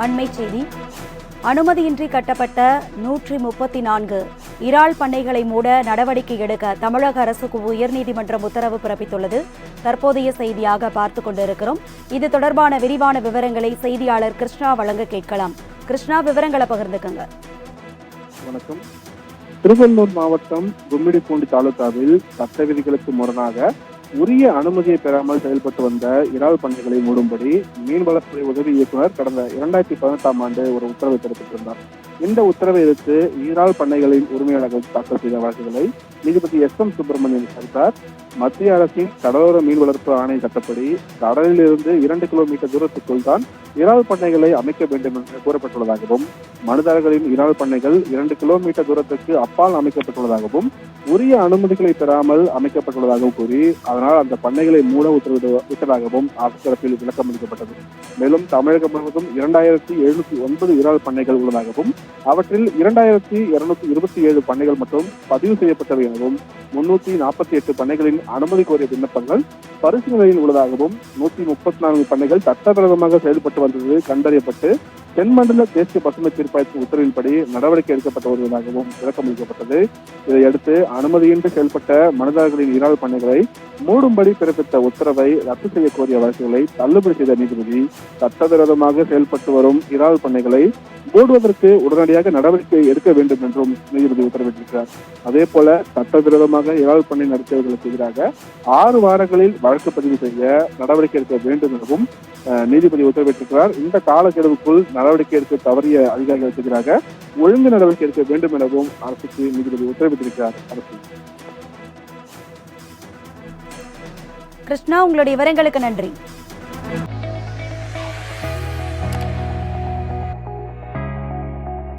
அண்மை செய்தி. அனுமதியின்றி கட்டப்பட்ட 134 இறால் பண்ணைகளை மூட நடவடிக்கை எடுக்க தமிழக அரசுக்கு உயர்நீதிமன்றம் உத்தரவு பிறப்பித்துள்ளது. தற்போதைய செய்தியாக பார்த்துக் கொண்டிருக்கிறோம். இது தொடர்பான விரிவான விவரங்களை செய்தியாளர் கிருஷ்ணா வழங்க கேட்கலாம். கிருஷ்ணா, விவரங்களை பகிர்ந்துக்கங்க. வணக்கம். திருவள்ளூர் மாவட்டம் கும்மிடிப்பூண்டி தாலுகாவில் சட்ட விதிகளுக்கு முரணாக உரிய அனுமதியை பெறாமல் செயல்பட்டு வந்த இறால் பண்ணைகளை மூடும்படி மீன்வளத்துறை உதவி இயக்குநர் கடந்த 2018ஆம் ஆண்டு ஒரு உத்தரவை பிறப்பித்திருந்தார். இந்த உத்தரவை எதிர்த்து இறால் பண்ணைகளின் உரிமையாளர்கள் தாக்கல் செய்த வழக்குகளை நீதிபதி எஸ்.எம். சுப்பிரமணியன் விசாரித்தார். மத்திய அரசின் கடலோர மீன் வளர்ப்பு ஆணை சட்டப்படி கடலில் இருந்து 2 கிலோமீட்டர் தூரத்துக்குள் தான் இறால் பண்ணைகளை அமைக்க வேண்டும் என்று கூறப்பட்டுள்ளதாகவும், மனுதாரர்களின் இறால் பண்ணைகள் 2 கிலோமீட்டர் தூரத்துக்கு அப்பால் அமைக்கப்பட்டுள்ளதாகவும், உரிய அனுமதிகளை பெறாமல் அமைக்கப்பட்டுள்ளதாகவும் கூறி அதனால் அந்த பண்ணைகளை மூட உத்தரவிட்டதாகவும் அரசு தரப்பில் விளக்கம் அளிக்கப்பட்டது. மேலும் தமிழகம் முழுவதும் 2709 இறால் பண்ணைகள் உள்ளதாகவும், அவற்றில் 2227 பண்ணைகள் மட்டும் பதிவு செய்யப்பட்டவை எனவும், 348 பண்ணைகளின் அனுமதி கோரிய விண்ணப்பங்கள் பரிசீலனையில் உள்ளதாகவும், 134 பண்ணைகள் சட்டவிரோதமாக செயல்பட்டு வந்தது கண்டறியப்பட்டு தென்மண்டல தேசிய பசுமை தீர்ப்பாயத்தின் உத்தரவின்படி நடவடிக்கை எடுக்கப்பட்டு வருவதாகவும் விளக்கம் அளிக்கப்பட்டது. இதையடுத்து அனுமதியின்றி செயல்பட்ட மனுதாரர்களின் இறால் பண்ணைகளை மூடும்படி பிறப்பித்த உத்தரவை ரத்து செய்ய கோரிய வழக்குகளை தள்ளுபடி செய்த நீதிபதி சட்டவிரோதமாக செயல்பட்டு வரும் இறால் பண்ணைகளை மூடுவதற்கு உடனடியாக நடவடிக்கை எடுக்க வேண்டும் என்றும் நீதிபதி உத்தரவிட்டிருக்கிறார். அதே போல சட்டவிரோதமாக இறால் பண்ணை நடத்தியவர்களுக்கு எதிராக 6 வாரங்களில் வழக்கு பதிவு செய்ய நடவடிக்கை எடுக்க வேண்டும் எனவும் நீதிபதி உத்தரவிட்டிருக்கிறார். இந்த காலக்கெடுவுக்குள் நடவடிக்கை எடுக்க தவறிய அதிகாரிகளுக்கு எதிராக ஒழுங்கு நடவடிக்கை எடுக்க வேண்டும் எனவும் அரசுக்கு நீதிபதி உத்தரவிட்டிருக்கிறார். அரசு. கிருஷ்ணா, உங்களுடைய விவரங்களுக்கு நன்றி.